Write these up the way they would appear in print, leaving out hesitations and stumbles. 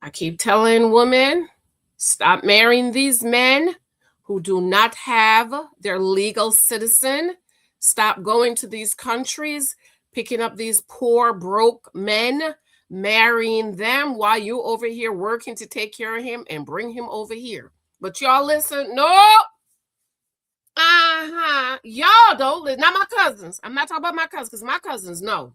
I keep telling women, stop marrying these men who do not have their legal citizen. Stop going to these countries, picking up these poor, broke men, marrying them while you over here working to take care of him and bring him over here. But y'all listen, no. Y'all don't listen. Not my cousins. I'm not talking about my cousins because my cousins know.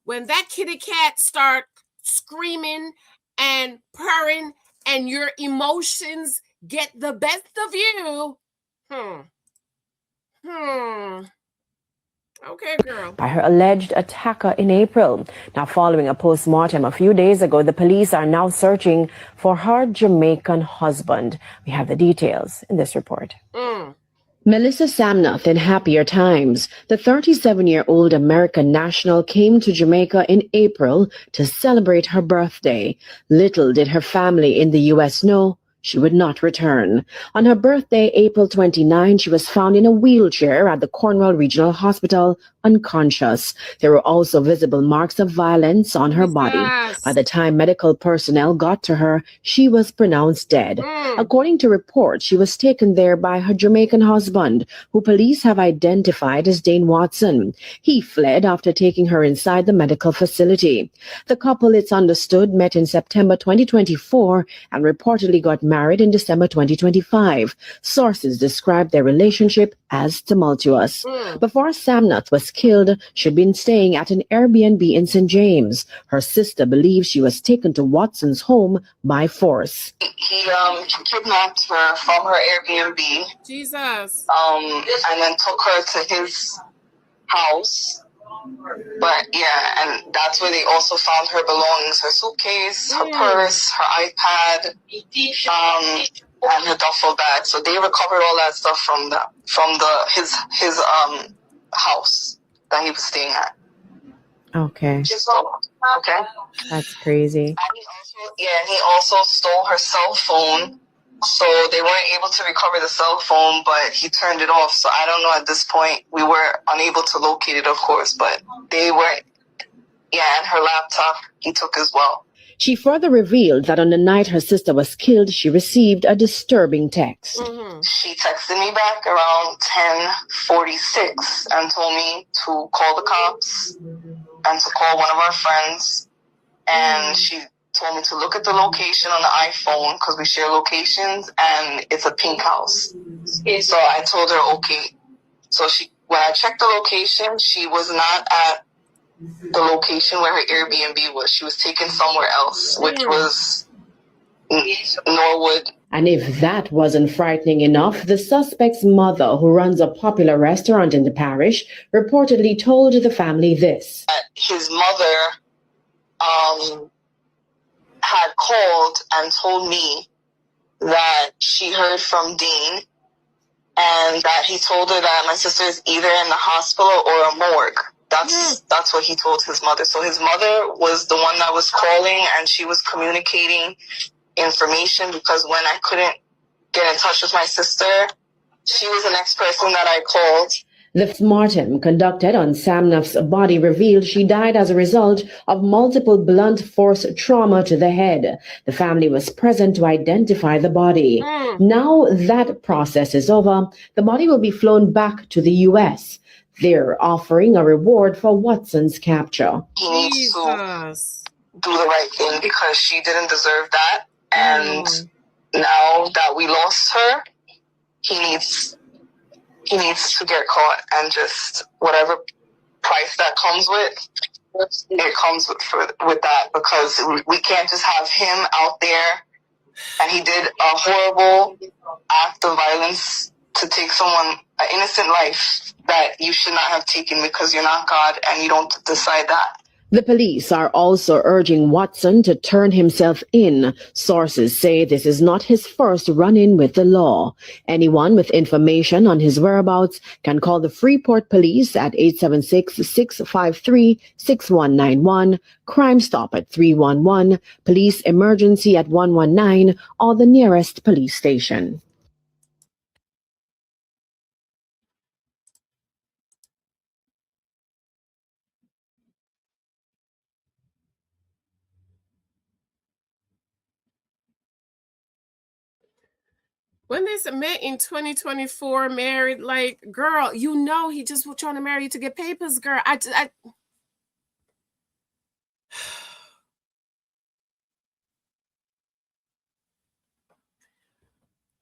When that kitty cat start screaming and purring and your emotions get the best of you, okay, girl. By her alleged attacker in April. Now, following a post-mortem a few days ago, the police are now searching for her Jamaican husband. We have the details in this report. Melissa Samnath in happier times. The 37-year-old American national came to Jamaica in April to celebrate her birthday. Little did her family in the U.S. know she would not return. On her birthday, April 29, she was found in a wheelchair at the Cornwall Regional Hospital, unconscious. There were also visible marks of violence on her body. By the time medical personnel got to her, she was pronounced dead. According to reports, she was taken there by her Jamaican husband, who police have identified as Dane Watson. He fled after taking her inside the medical facility. The couple, it's understood, met in September 2024 and reportedly got married in December 2025. Sources describe their relationship as tumultuous. Before Samnath was killed, she'd been staying at an Airbnb in St. James. Her sister believes she was taken to Watson's home by force. He kidnapped her from her Airbnb. Jesus. And then took her to his house. But yeah, and that's where they also found her belongings, her suitcase, her purse, her iPad, and her duffel bag. So they recovered all that stuff from his house that he was staying at. Okay. Okay. That's crazy. And he also stole her cell phone. So they weren't able to recover the cell phone, but he turned it off. So I don't know at this point. We were unable to locate it, of course, but they weren't. Yeah, and her laptop he took as well. She further revealed that on the night her sister was killed, she received a disturbing text. She texted me back around 10:46 and told me to call the cops and to call one of our friends. And she told me to look at the location on the iPhone because we share locations, and it's a pink house. So I told her, okay. So when I checked the location, she was not at the location where her Airbnb was. She was taken somewhere else, which was Norwood. And if that wasn't frightening enough, the suspect's mother, who runs a popular restaurant in the parish, reportedly told the family this. His mother had called and told me that she heard from Dean and that he told her that my sister is either in the hospital or a morgue. That's what he told his mother. So his mother was the one that was calling, and she was communicating information because when I couldn't get in touch with my sister, she was the next person that I called. The postmortem conducted on Samnath's body revealed she died as a result of multiple blunt force trauma to the head. The family was present to identify the body. Now that process is over, the body will be flown back to the U.S. They're offering a reward for Watson's capture. He needs to do the right thing because she didn't deserve that. And now that we lost her, he needs to get caught, and just whatever price that comes with, it comes with that, because we can't just have him out there, and he did a horrible act of violence to take an innocent life that you should not have taken because you're not God and you don't decide that. The police are also urging Watson to turn himself in. Sources say this is not his first run-in with the law. Anyone with information on his whereabouts can call the Freeport Police at 876-653-6191, Crime Stop at 311, Police Emergency at 119, or the nearest police station. When they met in 2024, married, like, girl, you know he just was trying to marry you to get papers, girl.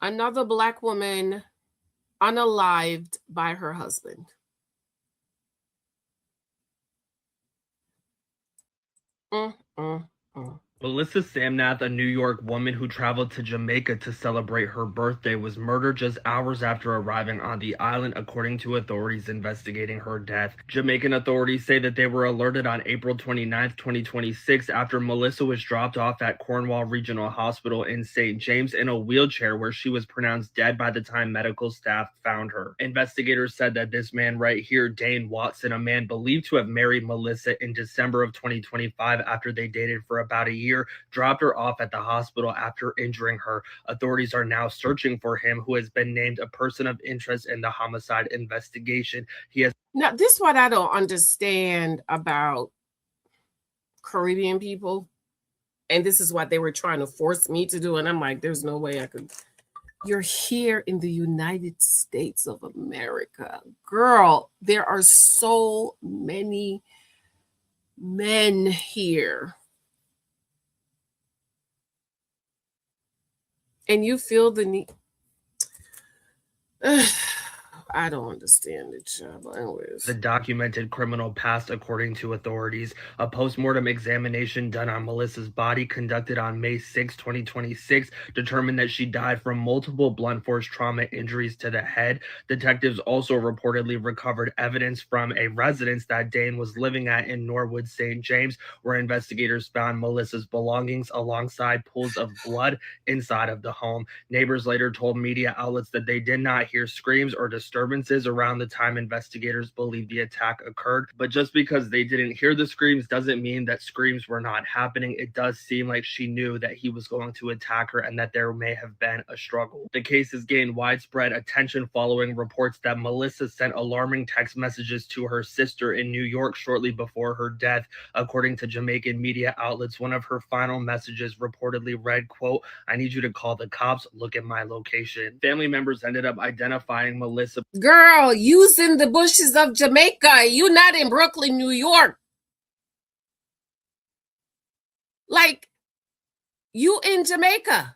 Another Black woman unalived by her husband. Melissa Samnath, a New York woman who traveled to Jamaica to celebrate her birthday, was murdered just hours after arriving on the island, according to authorities investigating her death. Jamaican authorities say that they were alerted on April 29, 2026, after Melissa was dropped off at Cornwall Regional Hospital in St. James in a wheelchair, where she was pronounced dead by the time medical staff found her. Investigators said that this man right here, Dane Watson, a man believed to have married Melissa in December of 2025 after they dated for about a year, dropped her off at the hospital after injuring her. Authorities are now searching for him, who has been named a person of interest in the homicide investigation. Now, this is what I don't understand about Caribbean people, and this is what they were trying to force me to do, and I'm like, there's no way I could. You're here in the United States of America. Girl, there are so many men here. And you feel the need. I don't understand it, child. Anyways. The documented criminal past, according to authorities. A post-mortem examination done on Melissa's body, conducted on May 6, 2026, determined that she died from multiple blunt force trauma injuries to the head. Detectives also reportedly recovered evidence from a residence that Dane was living at in Norwood, St. James, where investigators found Melissa's belongings alongside pools of blood inside of the home. Neighbors later told media outlets that they did not hear screams or disturbances around the time investigators believe the attack occurred. But just because they didn't hear the screams doesn't mean that screams were not happening. It does seem like she knew that he was going to attack her and that there may have been a struggle. The case has gained widespread attention following reports that Melissa sent alarming text messages to her sister in New York shortly before her death. According to Jamaican media outlets, one of her final messages reportedly read, quote, "I need you to call the cops. Look at my location." Family members ended up identifying Melissa. Girl, you's in the bushes of Jamaica. You not in Brooklyn, New York. Like, you in Jamaica.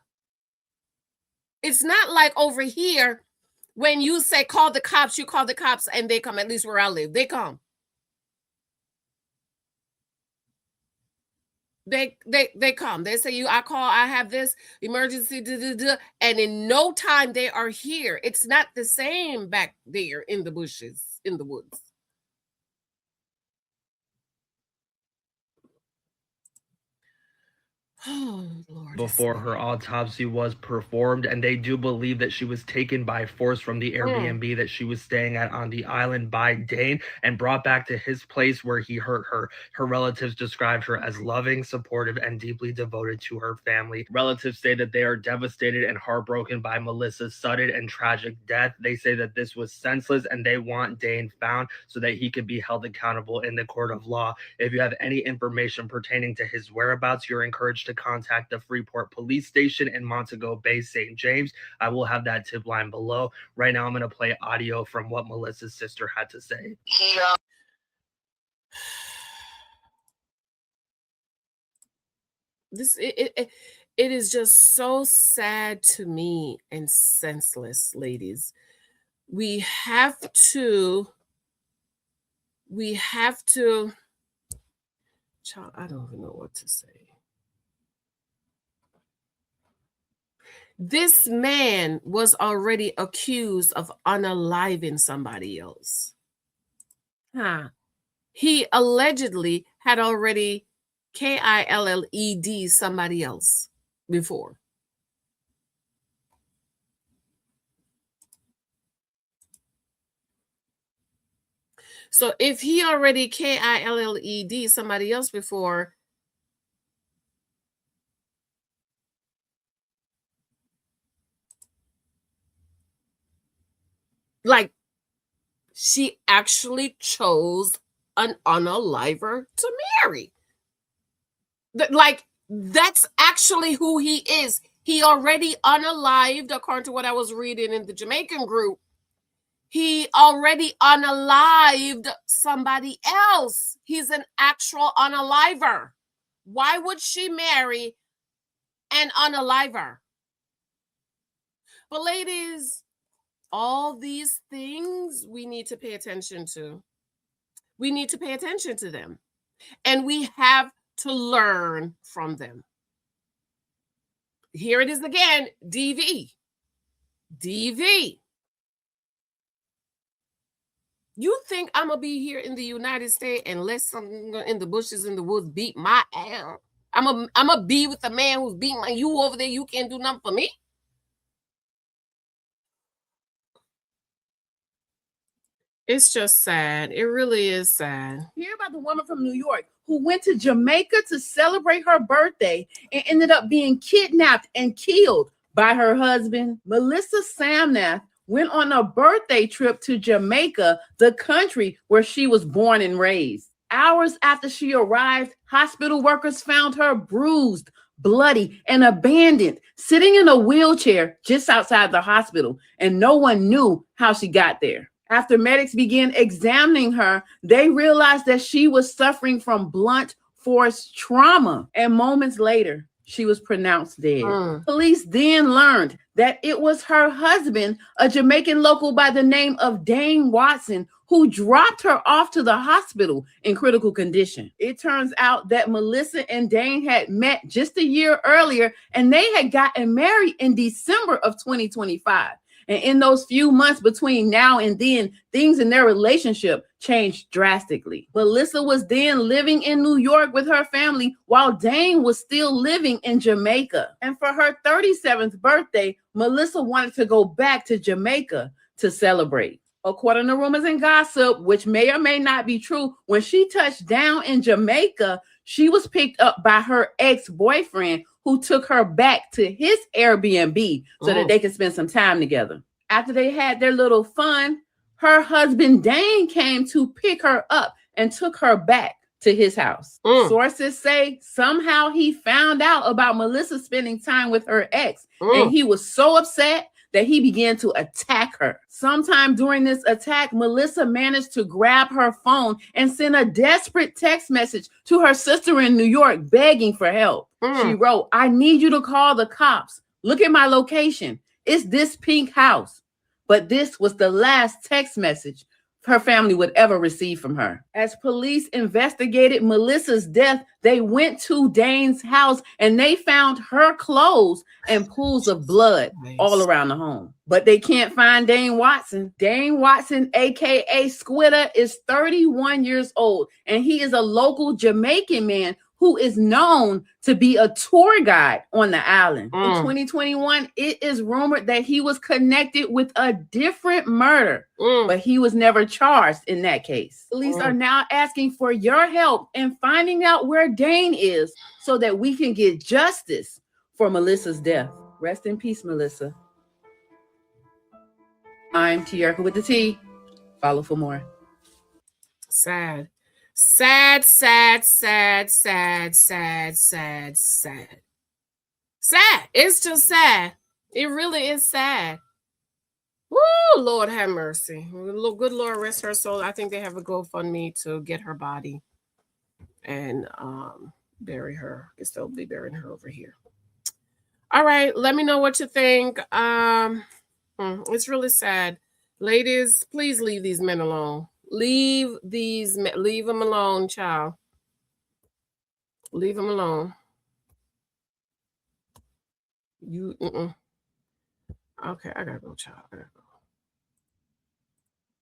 It's not like over here when you say call the cops, you call the cops and they come. At least where I live, they come. They come. They say, I call, I have this emergency, and in no time they are here. It's not the same back there in the bushes, in the woods. Oh, Lord. Before her autopsy was performed, and they do believe that she was taken by force from the Airbnb that she was staying at on the island by Dane and brought back to his place where he hurt her. Her relatives described her as loving, supportive, and deeply devoted to her family. Relatives say that they are devastated and heartbroken by Melissa's sudden and tragic death. They say that this was senseless and they want Dane found so that he could be held accountable in the court of law. If you have any information pertaining to his whereabouts, you're encouraged to contact the Freeport Police Station in Montego Bay, St. James. I will have that tip line below. Right now, I'm going to play audio from what Melissa's sister had to say. It is just so sad to me and senseless, ladies. We have to, child, I don't even know what to say. This man was already accused of unaliving somebody else. He allegedly had already K1lled somebody else before. So if he already K1lled somebody else before, like, she actually chose an unaliver to marry. Like, that's actually who he is. He already unalived, according to what I was reading in the Jamaican group. He already unalived somebody else. He's an actual unaliver. Why would she marry an unaliver? But ladies, all these things we need to pay attention to. We need to pay attention to them. And we have to learn from them. Here it is again, DV. DV. You think I'm going to be here in the United States and let something in the bushes in the woods beat my ass? I'm going to be with the man who's beating you over there. You can't do nothing for me. It's just sad. It really is sad. Hear about the woman from New York who went to Jamaica to celebrate her birthday and ended up being kidnapped and killed by her husband. Melissa Samnath went on a birthday trip to Jamaica, the country where she was born and raised. Hours after she arrived, hospital workers found her bruised, bloody, and abandoned, sitting in a wheelchair just outside the hospital, and no one knew how she got there. After medics began examining her, they realized that she was suffering from blunt force trauma, and moments later, she was pronounced dead. Police then learned that it was her husband, a Jamaican local by the name of Dane Watson, who dropped her off to the hospital in critical condition. It turns out that Melissa and Dane had met just a year earlier, and they had gotten married in December of 2025. And in those few months between now and then, things in their relationship changed drastically. Melissa was then living in New York with her family while Dane was still living in Jamaica. And for her 37th birthday, Melissa wanted to go back to Jamaica to celebrate. According to rumors and gossip, which may or may not be true, when she touched down in Jamaica, she was picked up by her ex-boyfriend, who took her back to his Airbnb so that they could spend some time together. After they had their little fun, her husband Dane came to pick her up and took her back to his house. Sources say somehow he found out about Melissa spending time with her ex, and he was so upset that he began to attack her. Sometime during this attack, Melissa managed to grab her phone and send a desperate text message to her sister in New York begging for help. She wrote, "I need you to call the cops. Look at my location. It's this pink house." But this was the last text message her family would ever receive from her. As police investigated Melissa's death, they went to Dane's house and they found her clothes and pools of blood all around the home. But they can't find Dane Watson. Dane Watson, aka Squitta, is 31 years old, and he is a local Jamaican man who is known to be a tour guide on the island. In 2021, it is rumored that he was connected with a different murder, but he was never charged in that case. Police are now asking for your help in finding out where Dane is so that we can get justice for Melissa's death. Rest in peace, Melissa. I'm Tiarka with the T. Follow for more. Sad. Sad, sad, sad, sad, sad, sad, sad. Sad. It's just sad. It really is sad. Woo, Lord have mercy. Good Lord rest her soul. I think they have a GoFundMe to get her body and bury her. I guess they'll be burying her over here. All right, let me know what you think. It's really sad. Ladies, please leave these men alone. Leave them alone, child. Leave them alone. Okay, I gotta go, child. I gotta go.